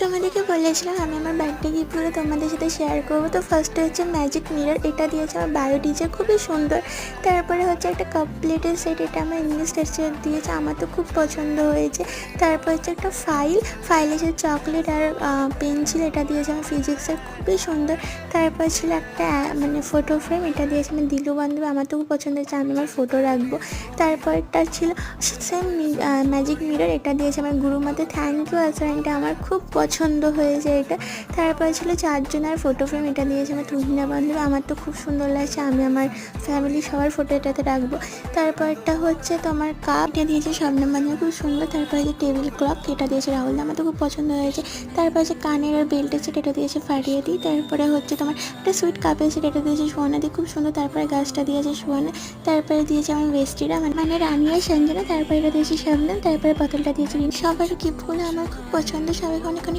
তোমাদেরকে বলেছিলাম আমি আমার বার্থডে গিফটগুলো তোমাদের সাথে শেয়ার করবো। তো ফার্স্টে হচ্ছে ম্যাজিক মিরর, এটা দিয়েছে আমার বায়ো ডিজে, খুবই সুন্দর। তারপরে হচ্ছে একটা কাপ প্লেটের সেট, এটা আমার ইংলিশ টেক্সচার দিয়েছে, আমার তো খুব পছন্দ হয়েছে। তারপর হচ্ছে একটা ফাইলে যে চকলেট আর পেন্সিল, এটা দিয়েছে আমার ফিজিক্সের, খুবই সুন্দর। তারপর ছিল একটা মানে ফটো ফ্রেম, এটা দিয়েছে আমার দিলু বান্ধবী, আমার তো খুব পছন্দ হয়েছে, আমি আমার ফটো রাখবো। তারপরটা ছিল সেম ম্যাজিক মিরর, এটা দিয়েছে আমার গুরুমাতে, থ্যাংক ইউ আসলে, এটা আমার খুব পছন্দ হয়েছে এটা। তারপরে ছিল চারজনের ফটো ফ্রেম, এটা দিয়েছে আমার তুহিনা বান্ধবী, আমার তো খুব সুন্দর লাগছে, আমি আমার ফ্যামিলি সবার ফটো এটাতে রাখবো। তারপরটা হচ্ছে তোমার কাপ, এটা দিয়েছে শবনম বান্ধবী, খুব সুন্দর। তারপরে যে টেবিল ক্লক, এটা দিয়েছে রাহুল, আমার তো খুব পছন্দ হয়েছে। তারপরে যে কানের আর বেল্টের সেট, এটা দিয়েছে ফারিয়ে দিই। তারপরে হচ্ছে তোমার একটা সুইট কাপের সেট, এটা দিয়েছে সোহানা দি, খুব সুন্দর। তারপরে গাছটা দিয়েছে সোহানা। তারপরে দিয়েছে আমার বেস্টিরা মানে রানি আর সঞ্জনা। তারপরে এটা দিয়েছে শবনম। তারপরে বোতলটা দিয়েছে রিন। সবার গিফটগুলো আমার খুব পছন্দ, সবাইকে অনেক অনেক